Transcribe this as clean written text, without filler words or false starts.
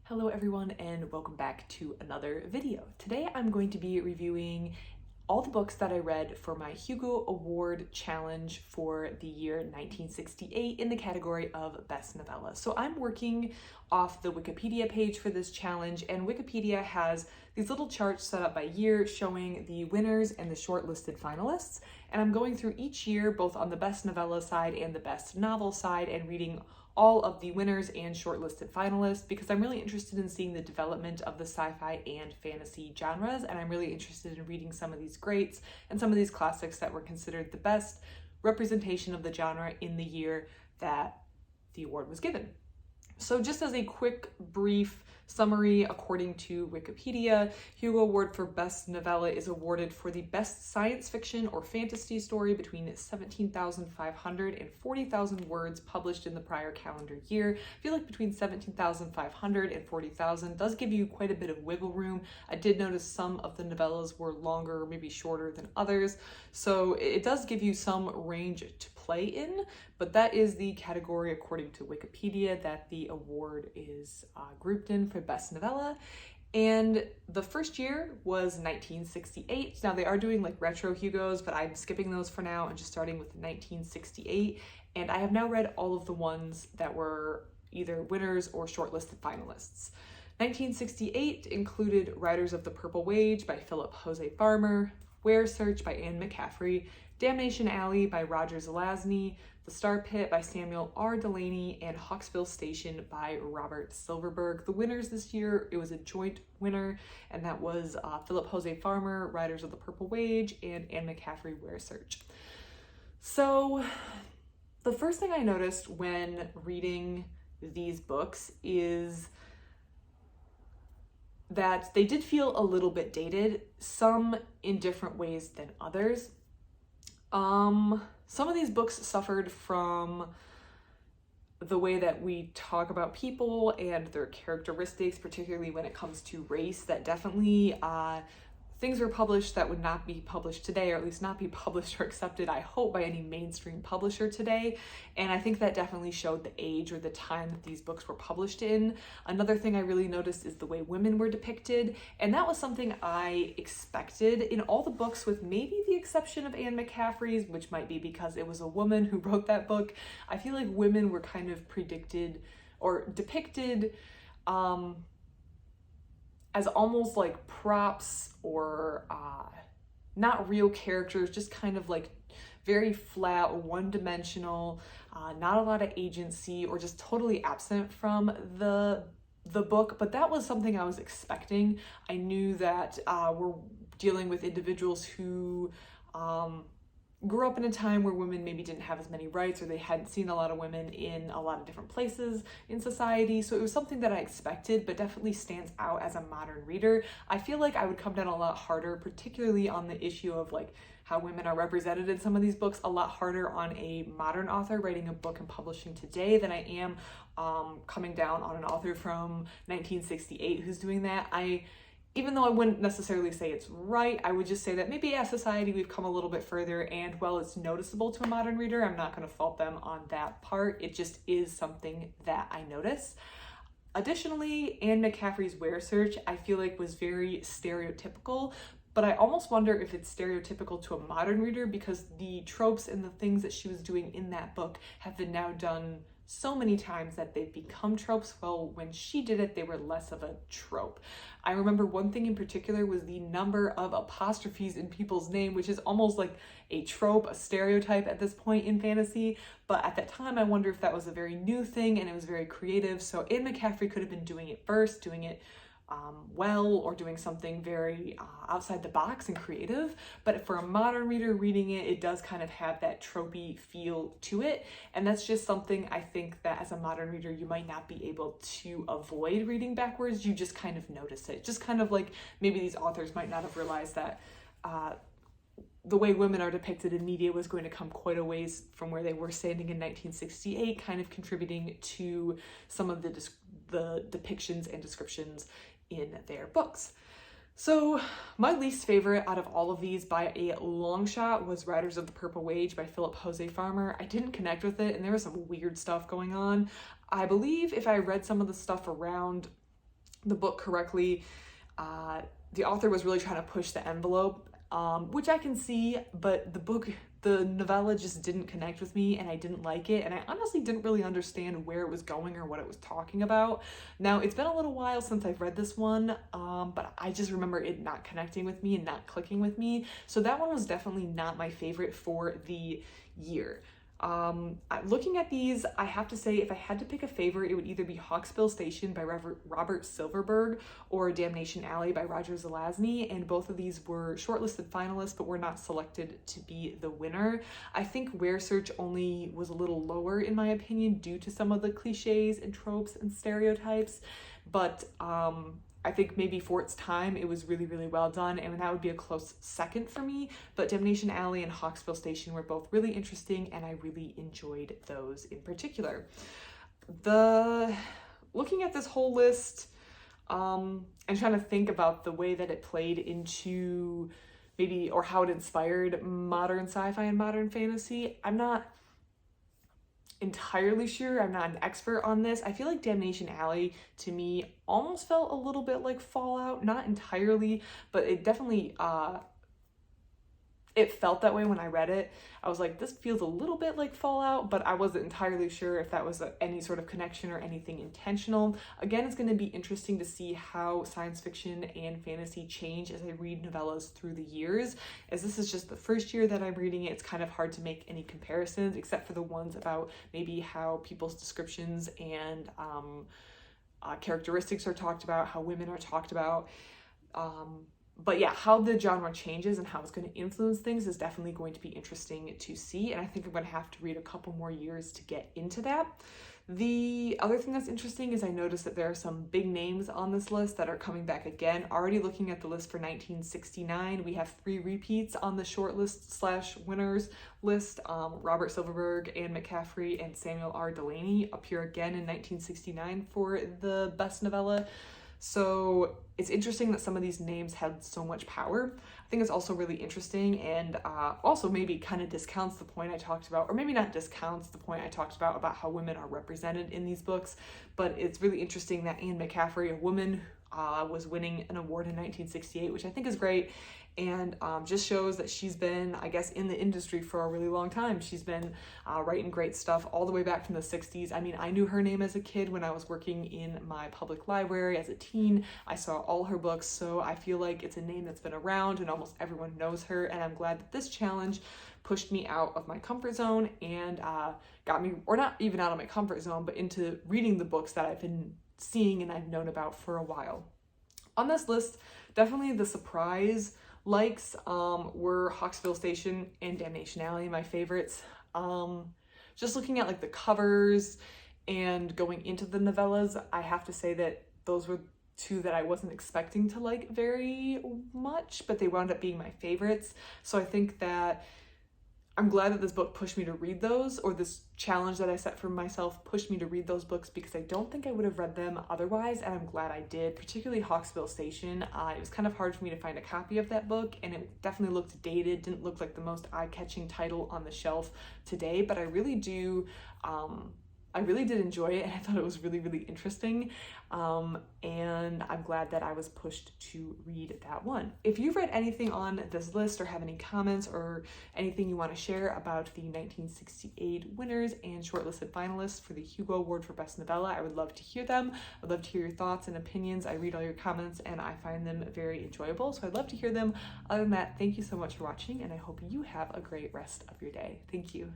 Hello everyone and welcome back to another video. Today I'm going to be reviewing all the books that I read for my Hugo Award challenge for the year 1968 in the category of Best Novella. So I'm working off the Wikipedia page for this challenge, and Wikipedia has these little charts set up by year showing the winners and the shortlisted finalists. And I'm going through each year, both on the Best Novella side and the Best Novel side, and reading all of the winners and shortlisted finalists because I'm really interested in seeing the development of the sci-fi and fantasy genres, and I'm really interested in reading some of these greats and some of these classics that were considered the best representation of the genre in the year that the award was given. So just as a quick, brief summary, according to Wikipedia, Hugo Award for Best Novella is awarded for the best science fiction or fantasy story between 17,500 and 40,000 words published in the prior calendar year. I feel like between 17,500 and 40,000 does give you quite a bit of wiggle room. I did notice some of the novellas were longer, maybe shorter than others, so it does give you some range to play in, but that is the category, according to Wikipedia, that the award is grouped in for Best Novella. And the first year was 1968. Now they are doing like retro Hugos, but I'm skipping those for now and just starting with 1968. And I have now read all of the ones that were either winners or shortlisted finalists. 1968 included Riders of the Purple Wage by Philip Jose Farmer, Where Search by Anne McCaffrey, Damnation Alley by Roger Zelazny, The Star Pit by Samuel R. Delany, and Hawksbill Station by Robert Silverberg. The winners this year, it was a joint winner, and that was Philip Jose Farmer, Riders of the Purple Wage, and Anne McCaffrey, Where Search. So the first thing I noticed when reading these books is that they did feel a little bit dated, some in different ways than others. Some of these books suffered from the way that we talk about people and their characteristics, particularly when it comes to race, that definitely things were published that would not be published today, or at least not be published or accepted, I hope, by any mainstream publisher today. And I think that definitely showed the age or the time that these books were published in. Another thing I really noticed is the way women were depicted, and that was something I expected in all the books, with maybe the exception of Anne McCaffrey's, which might be because it was a woman who wrote that book. I feel like women were kind of predicted or depicted as almost like props or not real characters, just kind of like very flat, one-dimensional, not a lot of agency, or just totally absent from the book. But that was something I was expecting. I knew that we're dealing with individuals who grew up in a time where women maybe didn't have as many rights, or they hadn't seen a lot of women in a lot of different places in society. So it was something that I expected, but definitely stands out as a modern reader. I feel like I would come down a lot harder, particularly on the issue of like how women are represented in some of these books, a lot harder on a modern author writing a book and publishing today than I am coming down on an author from 1968 who's doing that. Even though I wouldn't necessarily say it's right, I would just say that maybe as society we've come a little bit further, and while it's noticeable to a modern reader, I'm not going to fault them on that part. It just is something that I notice. Additionally, Anne McCaffrey's Where Search, I feel like, was very stereotypical, but I almost wonder if it's stereotypical to a modern reader because the tropes and the things that she was doing in that book have been now done so many times that they've become tropes. Well, when she did it, they were less of a trope. I remember one thing in particular was the number of apostrophes in people's name, which is almost like a trope, a stereotype at this point in fantasy. But at that time, I wonder if that was a very new thing and it was very creative. So Anne McCaffrey could have been doing it first, doing it well, or doing something very outside the box and creative. But for a modern reader reading it, it does kind of have that tropey feel to it. And that's just something I think that as a modern reader, you might not be able to avoid reading backwards. You just kind of notice it. Just kind of like maybe these authors might not have realized that the way women are depicted in media was going to come quite a ways from where they were standing in 1968, kind of contributing to some of the depictions and descriptions in their books. So my least favorite out of all of these by a long shot was Riders of the Purple Wage by Philip Jose Farmer. I didn't connect with it, and there was some weird stuff going on. I believe if I read some of the stuff around the book correctly. The author was really trying to push the envelope, which I can see, but the novella just didn't connect with me, and I didn't like it, and I honestly didn't really understand where it was going or what it was talking about. Now, it's been a little while since I've read this one, but I just remember it not connecting with me and not clicking with me, so that one was definitely not my favorite for the year. Looking at these, I have to say, if I had to pick a favorite, it would either be Hawksbill Station by Robert Silverberg or Damnation Alley by Roger Zelazny, and both of these were shortlisted finalists but were not selected to be the winner. I think Where Search only was a little lower in my opinion due to some of the cliches and tropes and stereotypes, but I think maybe for its time, it was really, really well done, and that would be a close second for me, but Damnation Alley and Hawksbill Station were both really interesting, and I really enjoyed those in particular. Looking at this whole list, and trying to think about the way that it played into maybe, or how it inspired modern sci-fi and modern fantasy, I'm not entirely sure. I'm not an expert on this. I feel like Damnation Alley to me almost felt a little bit like Fallout, not entirely, but it definitely it felt that way when I read it. I was like, this feels a little bit like Fallout, but I wasn't entirely sure if that was any sort of connection or anything intentional. Again, it's going to be interesting to see how science fiction and fantasy change as I read novellas through the years. As this is just the first year that I'm reading it, it's kind of hard to make any comparisons except for the ones about maybe how people's descriptions and characteristics are talked about, how women are talked about. But yeah, how the genre changes and how it's going to influence things is definitely going to be interesting to see, and I think I'm going to have to read a couple more years to get into that. The other thing that's interesting is I noticed that there are some big names on this list that are coming back again. Already looking at the list for 1969, we have 3 repeats on the shortlist / winners list. Robert Silverberg, Anne McCaffrey, and Samuel R. Delany appear again in 1969 for the best novella. So it's interesting that some of these names had so much power. I think it's also really interesting, and also maybe kind of discounts the point I talked about, or maybe not discounts the point I talked about how women are represented in these books, but it's really interesting that Anne McCaffrey, a woman, was winning an award in 1968, which I think is great, and just shows that she's been, I guess, in the industry for a really long time. She's been writing great stuff all the way back from the 60s. I mean, I knew her name as a kid when I was working in my public library as a teen. I saw all her books, so I feel like it's a name that's been around and almost everyone knows her, and I'm glad that this challenge pushed me out of my comfort zone and got me, or not even out of my comfort zone, but into reading the books that I've been seeing and I've known about for a while. On this list, definitely the surprise likes were Hawksbill Station and Damnation Alley, my favorites. Just looking at like the covers and going into the novellas, I have to say that those were 2 that I wasn't expecting to like very much, but they wound up being my favorites. So I think that I'm glad that this book pushed me to read those, or this challenge that I set for myself pushed me to read those books, because I don't think I would have read them otherwise, and I'm glad I did, particularly Hawksbill Station. It was kind of hard for me to find a copy of that book, and it definitely looked dated, didn't look like the most eye-catching title on the shelf today, but I really did enjoy it, and I thought it was really, really interesting, and I'm glad that I was pushed to read that one. If you've read anything on this list or have any comments or anything you want to share about the 1968 winners and shortlisted finalists for the Hugo Award for Best Novella, I would love to hear them. I'd love to hear your thoughts and opinions. I read all your comments and I find them very enjoyable, so I'd love to hear them. Other than that, thank you so much for watching, and I hope you have a great rest of your day. Thank you.